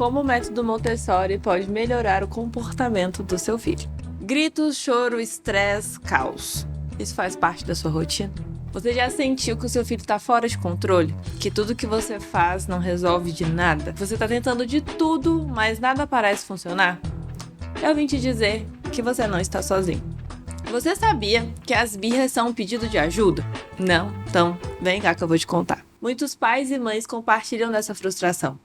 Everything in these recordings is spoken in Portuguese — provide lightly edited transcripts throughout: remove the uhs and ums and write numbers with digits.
Como o método Montessori pode melhorar o comportamento do seu filho. Gritos, choro, estresse, caos. Isso faz parte da sua rotina? Você já sentiu que o seu filho está fora de controle? Que tudo que você faz não resolve de nada? Você está tentando de tudo, mas nada parece funcionar? Eu vim te dizer que você não está sozinho. Você sabia que as birras são um pedido de ajuda? Não? Então, vem cá que eu vou te contar. Muitos pais e mães compartilham dessa frustração.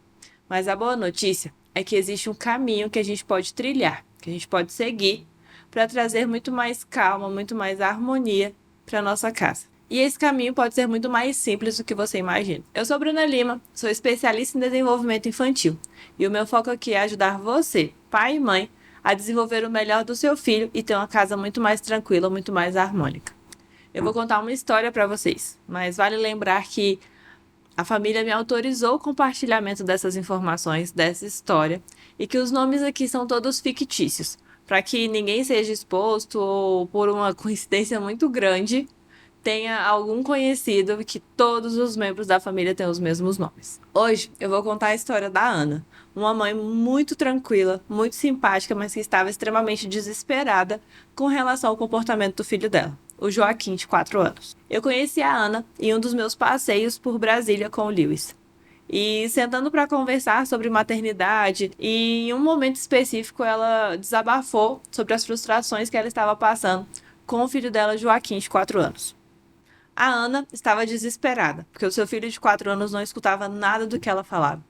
Mas a boa notícia é que existe um caminho que a gente pode trilhar, que a gente pode seguir para trazer muito mais calma, muito mais harmonia para nossa casa. E esse caminho pode ser muito mais simples do que você imagina. Eu sou Bruna Lima, sou especialista em desenvolvimento infantil. E o meu foco aqui é ajudar você, pai e mãe, a desenvolver o melhor do seu filho e ter uma casa muito mais tranquila, muito mais harmônica. Eu vou contar uma história para vocês, mas vale lembrar que a família me autorizou o compartilhamento dessas informações, dessa história, e que os nomes aqui são todos fictícios, para que ninguém seja exposto ou, por uma coincidência muito grande, tenha algum conhecido que todos os membros da família tenham os mesmos nomes. Hoje eu vou contar a história da Ana, uma mãe muito tranquila, muito simpática, mas que estava extremamente desesperada com relação ao comportamento do filho dela, o Joaquim, de 4 anos. Eu conheci a Ana em um dos meus passeios por Brasília com o Lewis. E sentando para conversar sobre maternidade, e em um momento específico ela desabafou sobre as frustrações que ela estava passando com o filho dela, Joaquim, de 4 anos. A Ana estava desesperada, porque o seu filho de 4 anos não escutava nada do que ela falava.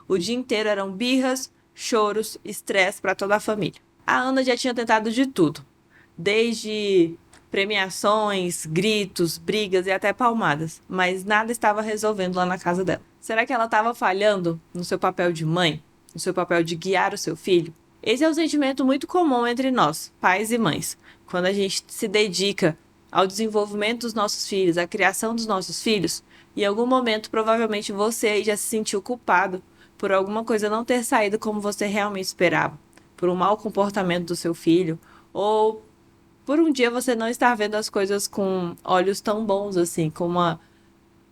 O dia inteiro eram birras, choros, estresse para toda a família. A Ana já tinha tentado de tudo, desde premiações, gritos, brigas e até palmadas, mas nada estava resolvendo lá na casa dela. Será que ela estava falhando no seu papel de mãe, no seu papel de guiar o seu filho? Esse é um sentimento muito comum entre nós, pais e mães, quando a gente se dedica ao desenvolvimento dos nossos filhos, à criação dos nossos filhos, e em algum momento provavelmente você já se sentiu culpado por alguma coisa não ter saído como você realmente esperava, por um mau comportamento do seu filho, ou por um dia você não estar vendo as coisas com olhos tão bons assim, com uma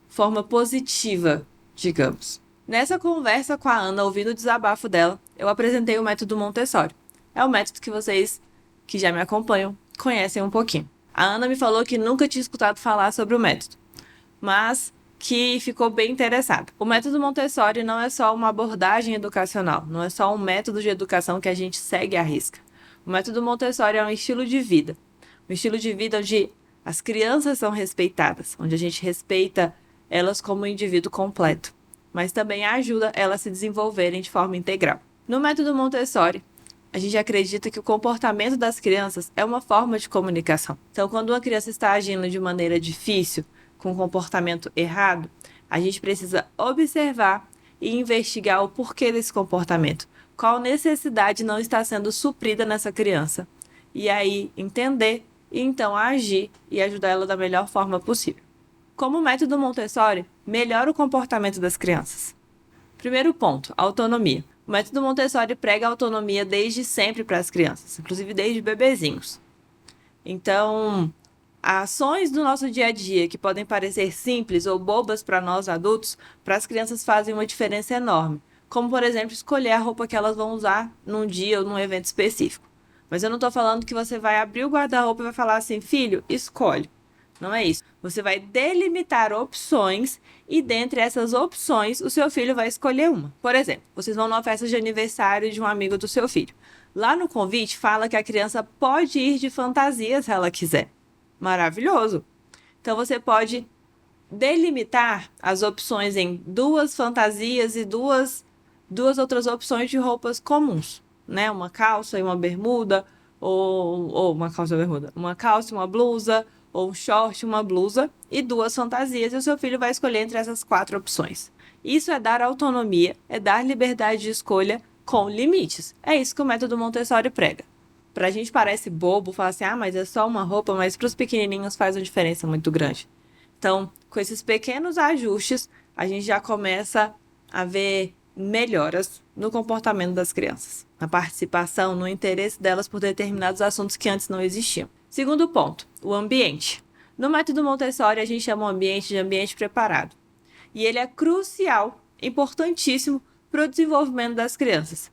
forma positiva, digamos. Nessa conversa com a Ana, ouvindo o desabafo dela, eu apresentei o método Montessori. É um método que vocês que já me acompanham conhecem um pouquinho. A Ana me falou que nunca tinha escutado falar sobre o método, mas que ficou bem interessada. O método Montessori não é só uma abordagem educacional, não é só um método de educação que a gente segue à risca. O método Montessori é um estilo de vida. Um estilo de vida onde as crianças são respeitadas, onde a gente respeita elas como um indivíduo completo, mas também ajuda elas a se desenvolverem de forma integral. No método Montessori, a gente acredita que o comportamento das crianças é uma forma de comunicação. Então, quando uma criança está agindo de maneira difícil, com um comportamento errado, a gente precisa observar e investigar o porquê desse comportamento. Qual necessidade não está sendo suprida nessa criança. E aí, entender e então agir e ajudar ela da melhor forma possível. Como o método Montessori melhora o comportamento das crianças? Primeiro ponto, autonomia. O método Montessori prega a autonomia desde sempre para as crianças, inclusive desde bebezinhos. Então, ações do nosso dia a dia que podem parecer simples ou bobas para nós adultos, para as crianças fazem uma diferença enorme. Como, por exemplo, escolher a roupa que elas vão usar num dia ou num evento específico. Mas eu não estou falando que você vai abrir o guarda-roupa e vai falar assim, filho, escolhe. Não é isso. Você vai delimitar opções e dentre essas opções o seu filho vai escolher uma. Por exemplo, vocês vão numa festa de aniversário de um amigo do seu filho. Lá no convite fala que a criança pode ir de fantasia se ela quiser. Maravilhoso! Então você pode delimitar as opções em 2 fantasias e duas outras opções de roupas comuns, né? Uma calça e uma bermuda, ou uma calça e uma bermuda, uma calça e uma blusa, ou um short, uma blusa e 2 fantasias, e o seu filho vai escolher entre essas 4 opções. Isso é dar autonomia, é dar liberdade de escolha com limites. É isso que o método Montessori prega. Pra gente parece bobo falar assim, mas é só uma roupa, mas para os pequenininhos faz uma diferença muito grande. Então, com esses pequenos ajustes, a gente já começa a ver melhoras no comportamento das crianças, na participação, no interesse delas por determinados assuntos que antes não existiam. Segundo ponto, o ambiente. No método Montessori, a gente chama o ambiente de ambiente preparado. E ele é crucial, importantíssimo, para o desenvolvimento das crianças.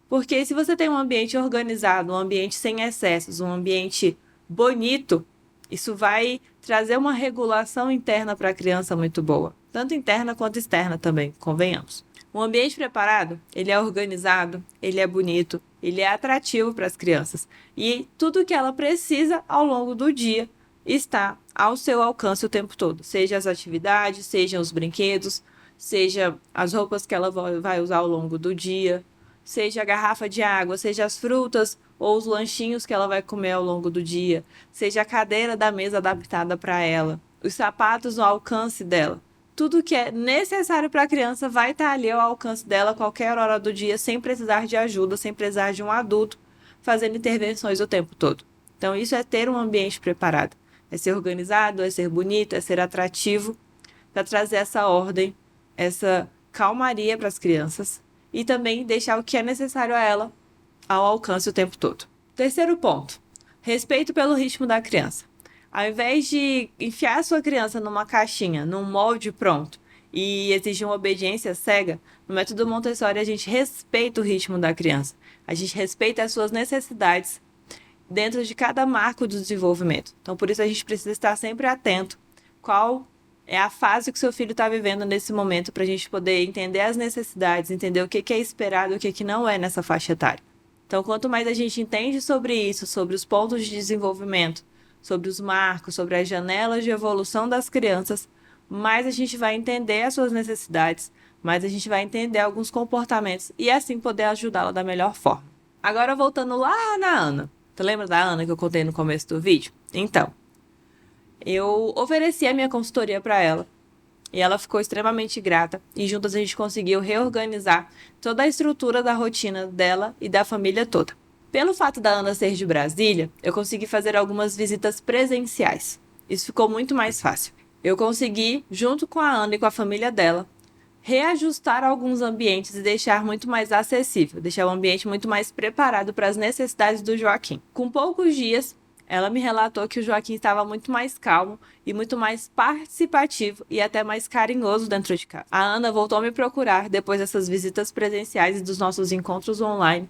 Porque se você tem um ambiente organizado, um ambiente sem excessos, um ambiente bonito, isso vai trazer uma regulação interna para a criança muito boa. Tanto interna quanto externa também, convenhamos. Um ambiente preparado, ele é organizado, ele é bonito, ele é atrativo para as crianças. E tudo que ela precisa ao longo do dia está ao seu alcance o tempo todo. Seja as atividades, sejam os brinquedos, seja as roupas que ela vai usar ao longo do dia, seja a garrafa de água, seja as frutas ou os lanchinhos que ela vai comer ao longo do dia, seja a cadeira da mesa adaptada para ela, os sapatos no alcance dela. Tudo que é necessário para a criança vai estar ali ao alcance dela a qualquer hora do dia, sem precisar de ajuda, sem precisar de um adulto fazendo intervenções o tempo todo. Então, isso é ter um ambiente preparado. É ser organizado, é ser bonito, é ser atrativo, para trazer essa ordem, essa calmaria para as crianças e também deixar o que é necessário a ela ao alcance o tempo todo. Terceiro ponto, respeito pelo ritmo da criança. Ao invés de enfiar a sua criança numa caixinha, num molde pronto e exigir uma obediência cega, no método Montessori a gente respeita o ritmo da criança. A gente respeita as suas necessidades dentro de cada marco do desenvolvimento. Então, por isso a gente precisa estar sempre atento qual é a fase que o seu filho está vivendo nesse momento para a gente poder entender as necessidades, entender o que é esperado e o que não é nessa faixa etária. Então, quanto mais a gente entende sobre isso, sobre os pontos de desenvolvimento, sobre os marcos, sobre as janelas de evolução das crianças, mais a gente vai entender as suas necessidades, mais a gente vai entender alguns comportamentos e assim poder ajudá-la da melhor forma. Agora, voltando lá na Ana. Tu lembra da Ana que eu contei no começo do vídeo? Então, eu ofereci a minha consultoria para ela e ela ficou extremamente grata e juntas a gente conseguiu reorganizar toda a estrutura da rotina dela e da família toda. Pelo fato da Ana ser de Brasília, eu consegui fazer algumas visitas presenciais. Isso ficou muito mais fácil. Eu consegui, junto com a Ana e com a família dela, reajustar alguns ambientes e deixar muito mais acessível, deixar o ambiente muito mais preparado para as necessidades do Joaquim. Com poucos dias, ela me relatou que o Joaquim estava muito mais calmo e muito mais participativo e até mais carinhoso dentro de casa. A Ana voltou a me procurar depois dessas visitas presenciais e dos nossos encontros online,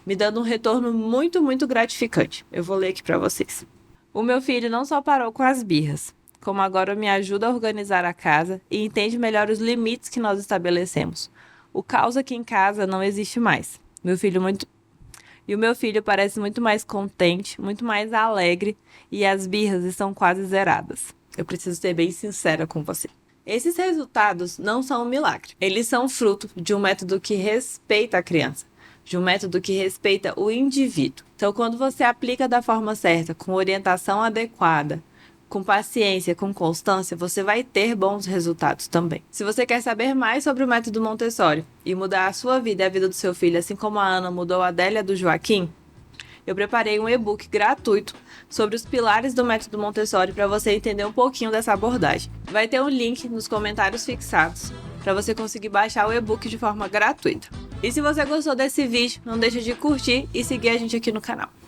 me dando um retorno muito, muito gratificante. Eu vou ler aqui para vocês. O meu filho não só parou com as birras, como agora me ajuda a organizar a casa e entende melhor os limites que nós estabelecemos. O caos aqui em casa não existe mais. E o meu filho parece muito mais contente, muito mais alegre e as birras estão quase zeradas. Eu preciso ser bem sincera com você. Esses resultados não são um milagre. Eles são fruto de um método que respeita a criança, de um método que respeita o indivíduo. Então, quando você aplica da forma certa, com orientação adequada, com paciência, com constância, você vai ter bons resultados também. Se você quer saber mais sobre o método Montessori e mudar a sua vida e a vida do seu filho, assim como a Ana mudou a dela e a do Joaquim, eu preparei um e-book gratuito sobre os pilares do método Montessori para você entender um pouquinho dessa abordagem. Vai ter um link nos comentários fixados para você conseguir baixar o e-book de forma gratuita. E se você gostou desse vídeo, não deixe de curtir e seguir a gente aqui no canal.